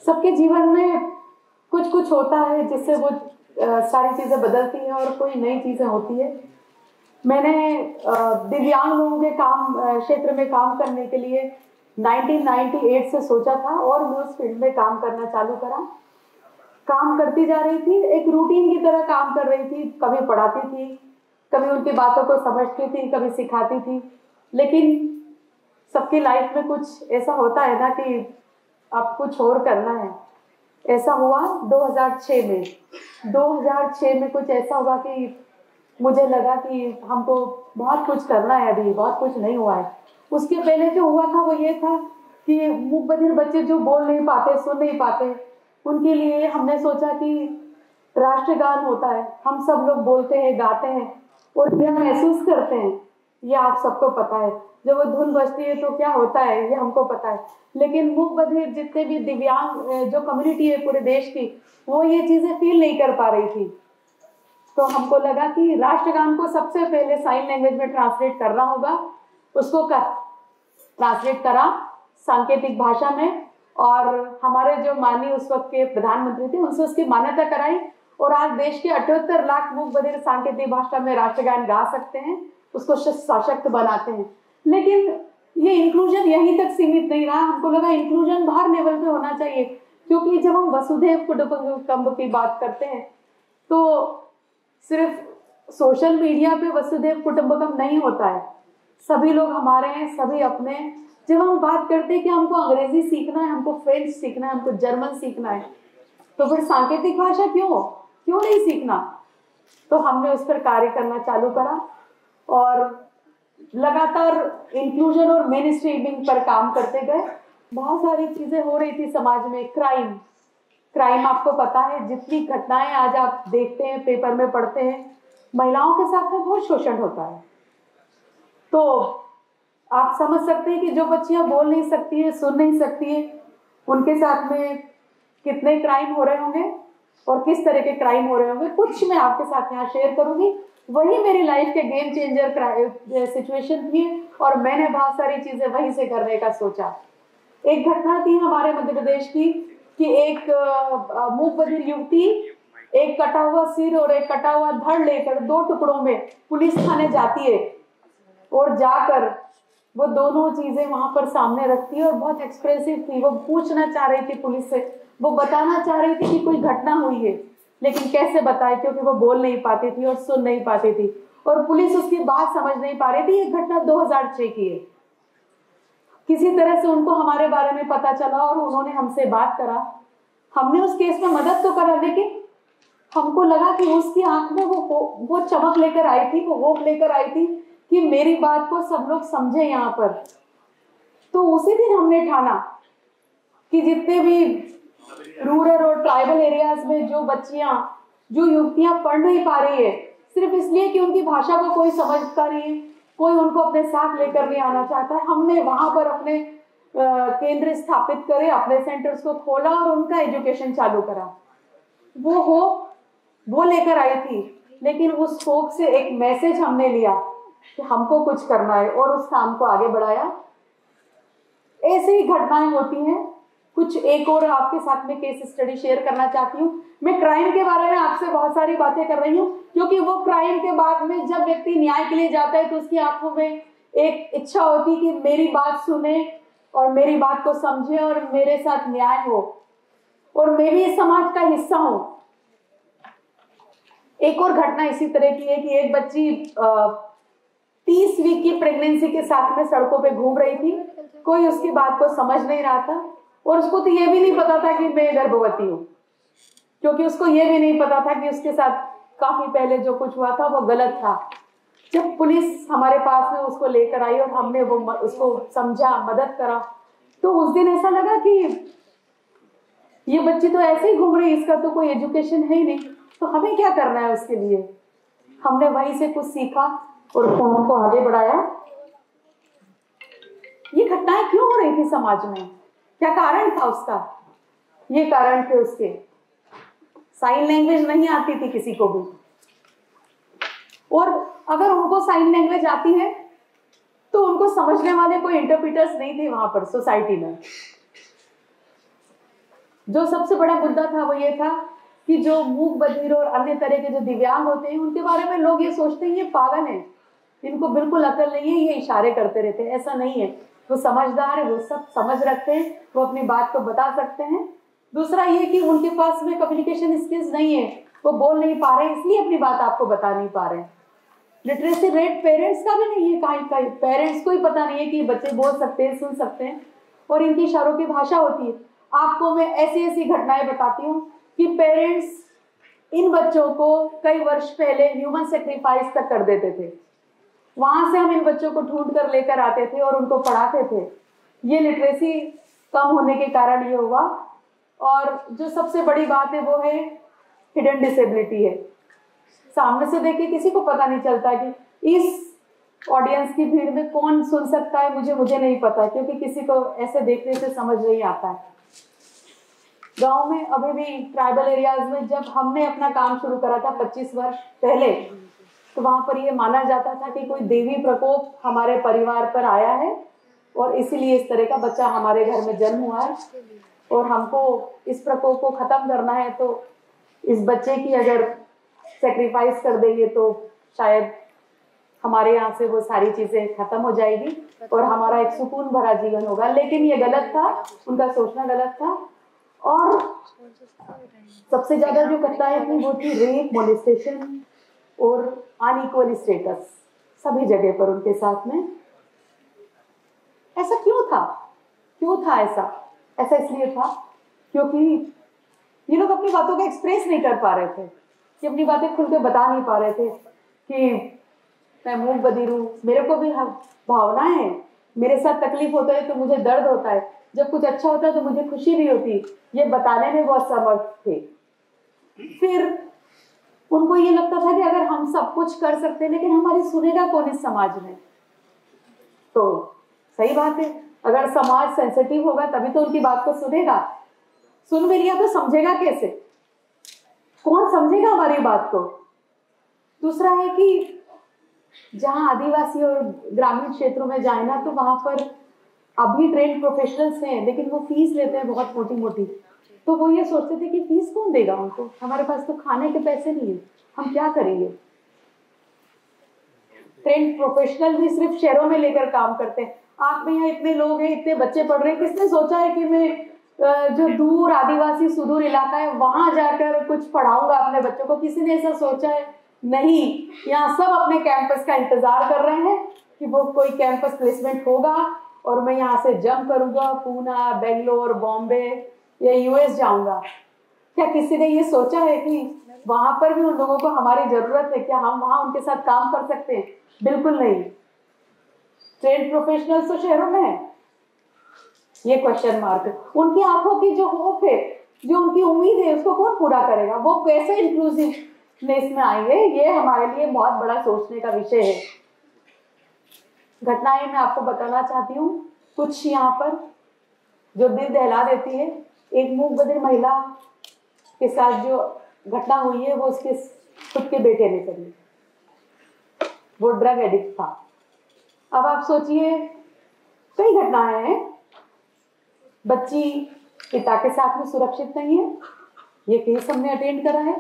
सबके जीवन में कुछ कुछ होता है जिससे वो सारी चीजें बदलती हैं और कोई नई चीजें होती है। मैंने दिव्यांग लोगों के काम क्षेत्र में काम करने के लिए 1998 से सोचा था और मैं उस फील्ड में काम करना चालू करा। काम करती जा रही थी, एक रूटीन की तरह काम कर रही थी। कभी पढ़ाती थी, कभी उनकी बातों को समझती थी, कभी सिखाती थी। लेकिन सबकी लाइफ में कुछ ऐसा होता है ना कि अब कुछ और करना है। ऐसा हुआ 2006 में कुछ ऐसा हुआ कि मुझे लगा कि हमको बहुत कुछ करना है, अभी बहुत कुछ नहीं हुआ है। उसके पहले जो हुआ था वो ये था कि मूक बधिर बच्चे जो बोल नहीं पाते, सुन नहीं पाते, उनके लिए हमने सोचा कि राष्ट्रगान होता है, हम सब लोग बोलते हैं, गाते हैं और क्या महसूस करते हैं ये आप सबको पता है। जब वो धुन बजती है तो क्या होता है ये हमको पता है। लेकिन मूक बधिर जितने भी दिव्यांग जो कम्युनिटी है पूरे देश की, वो ये चीजें फील नहीं कर पा रही थी। तो हमको लगा कि राष्ट्रगान को सबसे पहले साइन लैंग्वेज में ट्रांसलेट करना होगा। उसको ट्रांसलेट करा सांकेतिक भाषा में और हमारे जो माननीय उस वक्त के प्रधानमंत्री थे उनसे उसकी मान्यता कराई और आज देश के 78 लाख मूक बधिर सांकेतिक भाषा में राष्ट्रगान गा सकते हैं, उसको सशक्त बनाते हैं। लेकिन ये इंक्लूजन यहीं तक सीमित नहीं रहा। हमको लगा इंक्लूजन बाहर लेवल पे होना चाहिए, क्योंकि जब हम वसुधैव कुटुंबकम की बात करते हैं तो सिर्फ सोशल मीडिया पे वसुधैव कुटुंबकम नहीं होता है। सभी लोग हमारे हैं, सभी अपने। जब हम बात करते हैं कि हमको अंग्रेजी सीखना है, हमको फ्रेंच सीखना है, हमको जर्मन सीखना है, तो फिर सांकेतिक भाषा क्यों नहीं सीखना। तो हमने उस पर कार्य करना चालू करा और लगातार इंक्लूजन और मेन स्ट्रीमिंग पर काम करते गए। बहुत सारी चीजें हो रही थी समाज में। क्राइम आपको पता है, जितनी घटनाएं आज आप देखते हैं, पेपर में पढ़ते हैं, महिलाओं के साथ में बहुत शोषण होता है। तो आप समझ सकते हैं कि जो बच्चियां बोल नहीं सकती है, सुन नहीं सकती है, उनके साथ में कितने क्राइम हो रहे होंगे और किस तरह के क्राइम हो रहे होंगे। कुछ मैं आपके साथ यहाँ शेयर करूंगी। वही मेरी लाइफ के गेम चेंजर सिचुएशन थी और मैंने बहुत सारी चीजें वहीं से करने का सोचा। एक घटना थी हमारे मध्य प्रदेश की कि एक मूक बधिर युवती एक कटा हुआ सिर और एक कटा हुआ धड़ लेकर 2 टुकड़ों में पुलिस थाने जाती है और जाकर वो दोनों चीजें वहां पर सामने रखती है और बहुत एक्सप्रेसिव थी। वो पूछना चाह रही थी पुलिस से, वो बताना चाह रही थी कि कोई घटना हुई है, लेकिन कैसे बताए, क्योंकि वो बोल नहीं पाती थी और सुन नहीं पाती थी और पुलिस उसकी बात समझ नहीं पा रही थी। ये घटना 2006 की है। किसी तरह से उनको हमारे बारे में पता चला और उन्होंने हमसे बात करा। हमने उस केस में मदद तो करा, लेकिन हमको लगा कि उसकी आंख में वो चमक लेकर आई थी, वो होप लेकर आई थी कि मेरी बात को सब लोग समझे यहाँ पर। तो उसी दिन हमने ठाना कि जितने भी रूरल और ट्राइबल एरियाज में जो युवतियां पढ़ नहीं पा रही है सिर्फ इसलिए कि उनकी भाषा को कोई समझता नहीं है, कोई उनको अपने साथ लेकर नहीं आना चाहता है, हमने वहां पर अपने केंद्र स्थापित करे, अपने सेंटर्स को खोला और उनका एजुकेशन चालू करा। वो होप वो लेकर आई थी, लेकिन उस होप से एक मैसेज हमने लिया कि हमको कुछ करना है और उस काम को आगे बढ़ाया। ऐसी ही घटनाएं होती हैं। कुछ एक और आपके साथ में केस स्टडी शेयर करना चाहती हूँ। मैं क्राइम के बारे में आपसे बहुत सारी बातें कर रही हूँ, क्योंकि वो क्राइम के बाद में जब व्यक्ति न्याय के लिए जाता है तो उसकी आंखों में एक इच्छा होती कि मेरी बात सुने और मेरी बात को समझे और मेरे साथ न्याय हो और मैं भी इस समाज का हिस्सा हूं। एक और घटना इसी तरह की है कि एक बच्ची 30 वीक की प्रेगनेंसी के साथ में सड़कों पे घूम रही थी। कोई उसकी बात को समझ नहीं रहा था और उसको तो ये भी नहीं पता था कि मैं गर्भवती हूँ, क्योंकि उसको ये भी नहीं पता था कि उसके साथ काफी पहले जो कुछ हुआ था वो गलत था। जब पुलिस हमारे पास में उसको लेकर आई और हमने उसको समझा, मदद करा, तो उस दिन ऐसा लगा कि ये बच्ची तो ऐसे ही घूम रही, इसका तो कोई एजुकेशन है ही नहीं, तो हमें क्या करना है उसके लिए। हमने वहीं से कुछ सीखा और काम को आगे बढ़ाया। ये घटनाएं क्यों हो रही थी समाज में, क्या कारण था उसका? ये कारण थे उसके साइन लैंग्वेज नहीं आती थी किसी को भी, और अगर उनको साइन लैंग्वेज आती है तो उनको समझने वाले कोई इंटरप्रीटर्स नहीं थे वहां पर सोसाइटी में। जो सबसे बड़ा मुद्दा था वो ये था कि जो मूक बधिर और अन्य तरह के जो दिव्यांग होते हैं उनके बारे में लोग ये सोचते हैं ये पागल है, इनको बिल्कुल अकल नहीं है, ये इशारे करते रहते हैं। ऐसा नहीं है, वो समझदार है, वो सब समझ रखते हैं, वो अपनी बात को बता सकते हैं। दूसरा ये कि उनके पास में कम्युनिकेशन स्किल्स नहीं है, वो बोल नहीं पा रहे इसलिए अपनी बात आपको बता नहीं पा रहे हैं। लिटरेसी रेट पेरेंट्स का भी नहीं है, कहीं पेरेंट्स को ही पता नहीं है कि बच्चे बोल सकते हैं, सुन सकते हैं, और इनकी इशारों की भाषा होती है। आपको मैं ऐसी ऐसी घटनाएं बताती हूँ कि पेरेंट्स इन बच्चों को कई वर्ष पहले ह्यूमन सेक्रीफाइस तक कर देते थे। वहां से हम इन बच्चों को ढूंढ कर लेकर आते थे और उनको पढ़ाते थे। ये लिटरेसी कम होने के कारण ये हुआ। और जो सबसे बड़ी बात है वो है हिडन डिसेबिलिटी है। सामने से देख के किसी को पता नहीं चलता कि इस ऑडियंस की भीड़ में कौन सुन सकता है, मुझे नहीं पता, क्योंकि किसी को ऐसे देखने से समझ नहीं आता है। गांव में अभी भी ट्राइबल एरियाज में जब हमने अपना काम शुरू करा था 25 वर्ष पहले, तो वहां पर यह माना जाता था कि कोई देवी प्रकोप हमारे परिवार पर आया है और इसीलिए इस तरह का बच्चा हमारे घर में जन्म हुआ है और हमको इस प्रकोप को खत्म करना है, तो इस बच्चे की अगर सेक्रीफाइस कर देंगे तो शायद हमारे यहाँ से वो सारी चीजें खत्म हो जाएगी और हमारा एक सुकून भरा जीवन होगा। लेकिन ये गलत था, उनका सोचना गलत था। और सबसे ज्यादा जो घटनाएं थी वो थी रेप, मोलेस्टेशन और अनइक्वल स्टेटस सभी जगह पर उनके साथ में। ऐसा क्यों था ऐसा इसलिए था क्योंकि ये लोग अपनी बातों को एक्सप्रेस नहीं कर पा रहे थे, कि अपनी बातें खुल के बता नहीं पा रहे थे कि मैं मूक बधिर हूँ, मेरे को भी भावनाएं हैं, मेरे साथ तकलीफ होता है तो मुझे दर्द होता है, जब कुछ अच्छा होता है तो मुझे खुशी भी होती है। ये बताने में बहुत समर्थ थे। फिर उनको ये लगता था कि अगर हम सब कुछ कर सकते हैं लेकिन हमारी सुनेगा कौन इस समाज में। तो सही बात है, अगर समाज सेंसिटिव होगा तभी तो उनकी बात को सुनेगा। सुन भी लिया तो समझेगा कैसे, कौन समझेगा हमारी बात को। दूसरा है कि जहां आदिवासी और ग्रामीण क्षेत्रों में जाए ना, तो वहां पर अभी ट्रेंड प्रोफेशनल्स हैं लेकिन वो फीस लेते हैं बहुत मोटी मोटी। तो वो ये सोचते थे कि फीस कौन देगा उनको, हमारे पास तो खाने के पैसे नहीं है, हम क्या करेंगे। ट्रेंड प्रोफेशनल भी सिर्फ शहरों में लेकर काम करते हैं। आप में यहाँ इतने लोग हैं, इतने बच्चे पढ़ रहे हैं, किसने सोचा है कि मैं जो दूर आदिवासी सुदूर इलाका है वहां जाकर कुछ पढ़ाऊंगा अपने बच्चों को? किसी ने ऐसा सोचा है? नहीं। यहाँ सब अपने कैंपस का इंतजार कर रहे हैं कि वो कोई कैंपस प्लेसमेंट होगा और मैं यहाँ से जंप करूंगा, पूना, बेंगलोर, बॉम्बे या यूएस जाऊंगा। क्या किसी ने ये सोचा है कि वहां पर भी उन लोगों को हमारी जरूरत है, क्या हम वहां उनके साथ काम कर सकते हैं? बिल्कुल नहीं। ट्रेंड प्रोफेशनल्स तो शहरों में है, ये क्वेश्चन मार्क। उनकी आंखों की जो होप है, जो उनकी उम्मीद है, उसको कौन पूरा करेगा? वो कैसे इंक्लूसिवनेस में आएंगे? ये हमारे लिए बहुत बड़ा सोचने का विषय है। घटनाएं मैं आपको बताना चाहती हूँ कुछ यहाँ पर जो दिल दहला देती है। एक मूक बधिर महिला के साथ जो घटना हुई है वो उसके खुद के बेटे ने करी। वो ड्रग एडिक्ट था। अब आप सोचिए, कई घटनाएं हैं। बच्ची पिता के साथ में सुरक्षित नहीं है, ये केस हमने अटेंड करा है।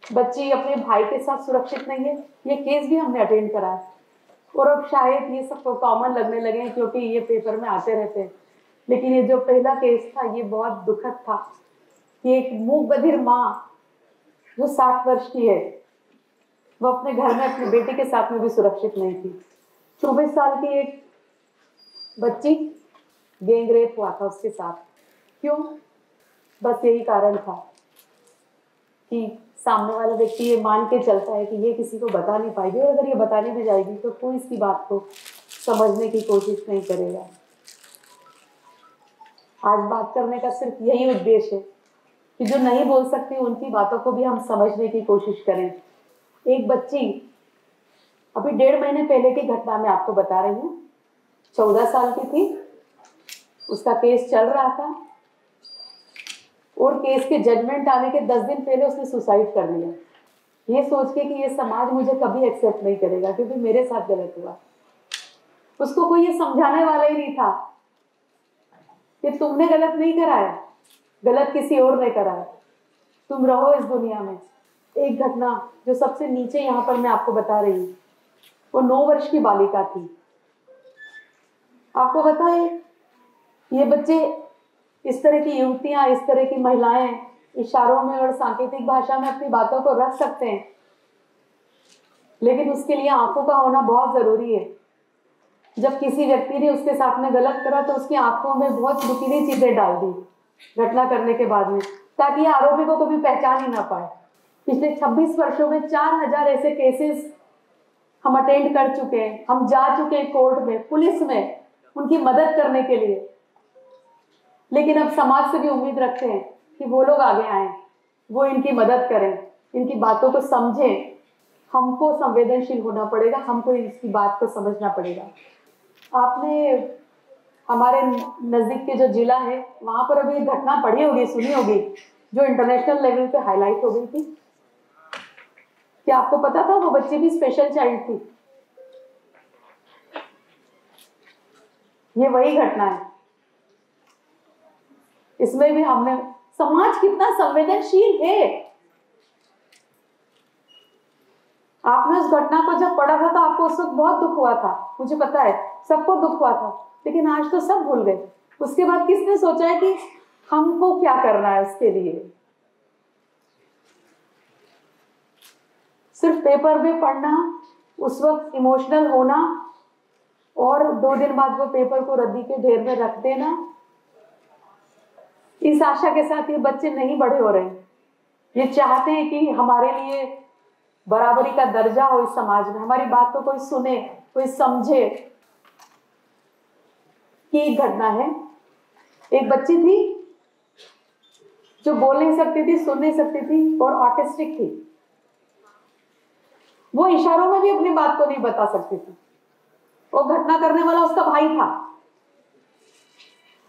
बच्ची अपने भाई के साथ सुरक्षित नहीं है, ये केस भी हमने अटेंड करा है। और अब शायद ये सब कॉमन लगने लगे हैं क्योंकि ये पेपर में आते रहते हैं। लेकिन ये जो पहला केस था ये बहुत दुखद था कि एक मूक बधिर माँ जो 60 वर्ष की है, वो अपने घर में अपने बेटे के साथ में भी सुरक्षित नहीं थी। 24 साल की एक बच्ची, गैंग रेप हुआ था उसके साथ। क्यों? बस यही कारण था कि सामने वाला व्यक्ति ये मान के चलता है कि ये किसी को बता नहीं पाएगी, और अगर ये बताने भी जाएगी तो कोई इसकी बात को समझने की कोशिश नहीं करेगा। आज बात करने का सिर्फ यही उद्देश्य है कि जो नहीं बोल सकती उनकी बातों को भी हम समझने की कोशिश करें। एक बच्ची अभी 1.5 महीने पहले की घटना मैं आपको बता रही हूँ। 14 साल की थी, उसका केस चल रहा था और केस के जजमेंट आने के 10 दिन पहले उसने सुसाइड कर लिया, ये सोच के कि ये समाज मुझे कभी एक्सेप्ट नहीं करेगा क्योंकि मेरे साथ गलत हुआ। उसको कोई ये समझाने वाला ही नहीं था कि तुमने गलत नहीं कराया, गलत किसी और ने करा है। तुम रहो इस दुनिया में। एक घटना जो सबसे नीचे यहाँ पर मैं आपको बता रही हूँ, वो 9 वर्ष की बालिका थी। आपको पता है ये बच्चे, इस तरह की युवतियां, इस तरह की महिलाएं इशारों में और सांकेतिक भाषा में अपनी बातों को रख सकते हैं, लेकिन उसके लिए आंखों का होना बहुत जरूरी है। जब किसी व्यक्ति ने उसके साथ में गलत करा तो उसकी आंखों में बहुत नुकीली चीजें डाल दी घटना करने के बाद में, ताकि आरोपी को कभी पहचान ही ना पाए। पिछले 26 वर्षों में 4000 ऐसे केसेस हम अटेंड कर चुके हैं। हम जा चुके हैं कोर्ट में, पुलिस में, उनकी मदद करने के लिए। लेकिन अब समाज से भी उम्मीद रखते हैं कि वो लोग आगे आए, वो इनकी मदद करें, इनकी बातों को समझें। हमको संवेदनशील होना पड़ेगा, हमको इसकी बात को समझना पड़ेगा। आपने हमारे नजदीक के जो जिला है वहां पर अभी एक घटना पढ़ी होगी, सुनी होगी, जो इंटरनेशनल लेवल पे हाईलाइट हो गई थी। क्या आपको पता था वो बच्ची भी स्पेशल चाइल्ड थी? ये वही घटना है। इसमें भी हमने, समाज कितना संवेदनशील है। आपने उस घटना को जब पढ़ा था तो आपको उस वक्त बहुत दुख हुआ था, मुझे पता है, सबको दुख हुआ था। लेकिन आज तो सब भूल गए। उसके बाद किसने सोचा है कि हमको क्या करना है उसके लिए? सिर्फ पेपर में पढ़ना, उस वक्त इमोशनल होना और 2 दिन बाद वो पेपर को रद्दी के ढेर में रख देना, इस आशा के साथ ये बच्चे नहीं बड़े हो रहे हैं। ये चाहते हैं कि हमारे लिए बराबरी का दर्जा हो इस समाज में, हमारी बात को कोई सुने, कोई समझे। कि एक घटना है, एक बच्ची थी जो बोल नहीं सकती थी, सुन नहीं सकती थी और ऑटिस्टिक थी। वो इशारों में भी अपनी बात को नहीं बता सकती थी। वो घटना करने वाला उसका भाई था।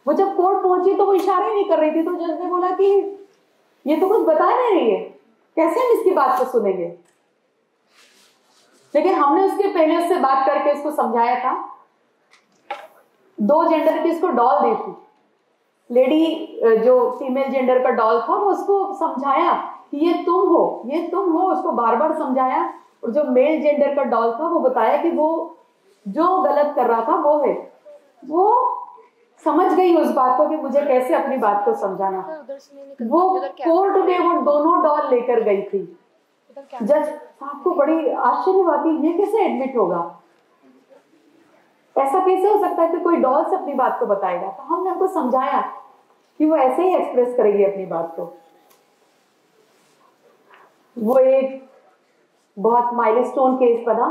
वो जब कोर्ट पहुंची तो वो इशारे नहीं कर रही थी, तो जज ने बोला कि ये तो कुछ बता नहीं रही है, कैसे हम इसकी बात को सुनेंगे? लेकिन हमने उसके पहले उससे बात करके उसको समझाया था। 2 जेंडर की उसको डॉल दी थी। लेडी जो फीमेल जेंडर का डॉल था वो उसको समझाया कि ये तुम हो, ये तुम हो, उसको बार बार समझाया। और जो मेल जेंडर का डॉल था वो बताया कि वो जो गलत कर रहा था वो है। वो समझ गई उस बात को कि मुझे कैसे अपनी बात को समझाना। वो कोर्ट में वो दोनों डॉल लेकर गई थी। जज साहब को बड़ी आश्चर्य हुआ कि ये कैसे एडमिट होगा, ऐसा कैसे हो सकता है कि कोई डॉल से अपनी बात को बताएगा? तो हमने उनको समझाया कि वो ऐसे ही एक्सप्रेस करेगी अपनी बात को। वो एक बहुत माइलस्टोन केस बना,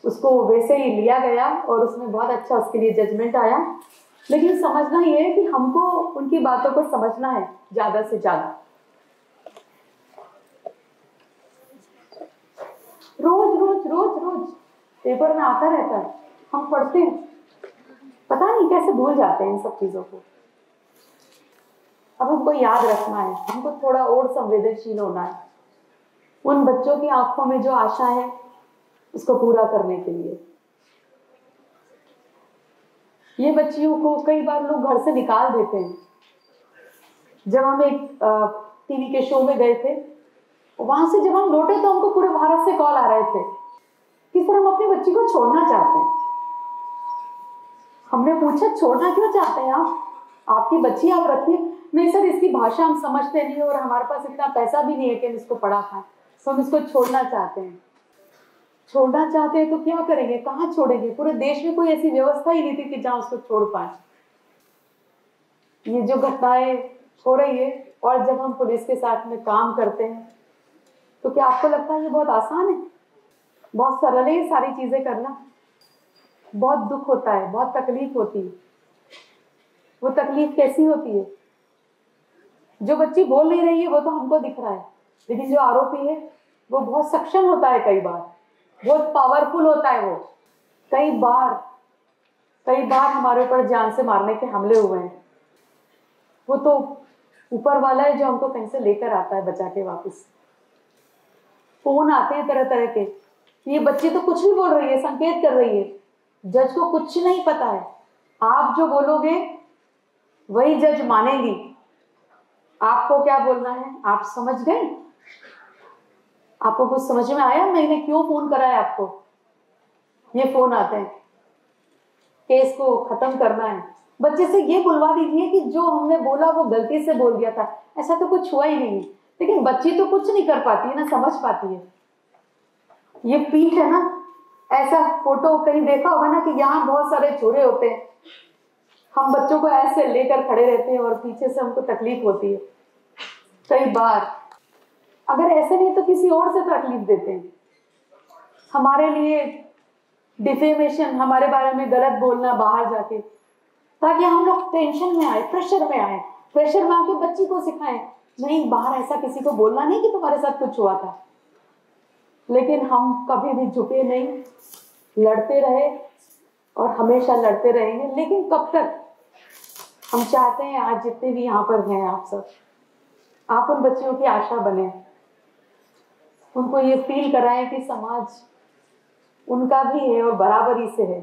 उसको वैसे ही लिया गया और उसमें बहुत अच्छा उसके लिए जजमेंट आया। लेकिन समझना ये है कि हमको उनकी बातों को समझना है ज्यादा से ज्यादा। रोज रोज रोज रोज पेपर में आता रहता है, हम पढ़ते हैं, पता नहीं कैसे भूल जाते हैं इन सब चीजों को। अब हमको याद रखना है, हमको थोड़ा और संवेदनशील होना है उन बच्चों की आंखों में जो आशा है उसको पूरा करने के लिए। ये बच्चियों को कई बार लोग घर से निकाल देते हैं। जब हम एक टीवी के शो में गए थे, वहां से जब हम लौटे तो हमको पूरे भारत से कॉल आ रहे थे कि सर हम अपनी बच्ची को छोड़ना चाहते हैं। हमने पूछा छोड़ना क्यों चाहते हैं आप? आपकी बच्ची आप रखिए। नहीं सर, इसकी भाषा हम समझते नहीं और हमारे पास इतना पैसा भी नहीं है कि हम इसको पढ़ा पाए, तो हम इसको छोड़ना चाहते हैं। छोड़ना चाहते हैं तो क्या करेंगे, कहाँ छोड़ेंगे? पूरे देश में कोई ऐसी व्यवस्था ही नहीं थी कि जहां उसको छोड़ पाए। ये जो घटनाएं हो रही है, और जब हम पुलिस के साथ में काम करते हैं तो क्या आपको लगता है ये बहुत आसान है? बहुत सरल है ये सारी चीजें करना? बहुत दुख होता है, बहुत तकलीफ होती है। वो तकलीफ कैसी होती है? जो बच्ची बोल नहीं रही है वो तो हमको दिख रहा है, लेकिन जो आरोपी है वो बहुत सक्षम होता है, कई बार बहुत पावरफुल होता है। वो कई बार हमारे ऊपर जान से मारने के हमले हुए हैं। वो तो ऊपर वाला है जो हमको कहीं से लेकर आता है बचा के वापस। फोन आते हैं तरह तरह के, ये बच्ची तो कुछ भी बोल रही है, संकेत कर रही है, जज को कुछ नहीं पता है। आप जो बोलोगे वही जज मानेगी। आपको क्या बोलना है? आप समझ गए? आपको कुछ समझ में आया मैंने क्यों फोन करा है आपको? ये फोन आते हैं, केस को खत्म करना है। बच्चे से ये बुलवा दीजिए कि जो हमने बोला वो गलती से बोल दिया था, ऐसा तो कुछ हुआ ही नहीं। लेकिन बच्ची तो कुछ नहीं कर पाती है ना, समझ पाती है। ये पीठ है ना, ऐसा फोटो कहीं देखा होगा ना कि यहाँ बहुत सारे छोरे होते हैं, हम बच्चों को ऐसे लेकर खड़े रहते हैं और पीछे से हमको तकलीफ होती है कई बार। अगर ऐसे नहीं तो किसी और से तकलीफ देते हैं। हमारे लिए डिफेमेशन, हमारे बारे में गलत बोलना बाहर जाके, ताकि हम लोग टेंशन में आए, प्रेशर में आए, प्रेशर में आके बच्ची को सिखाएं नहीं बाहर ऐसा किसी को बोलना नहीं कि तुम्हारे साथ कुछ हुआ था। लेकिन हम कभी भी झुके नहीं, लड़ते रहे और हमेशा लड़ते रहेंगे। लेकिन कब तक? हम चाहते हैं आज जितने भी यहाँ पर हैं आप सब, आप उन बच्चियों की आशा बने, उनको ये फील कराएं कि समाज उनका भी है और बराबरी से है।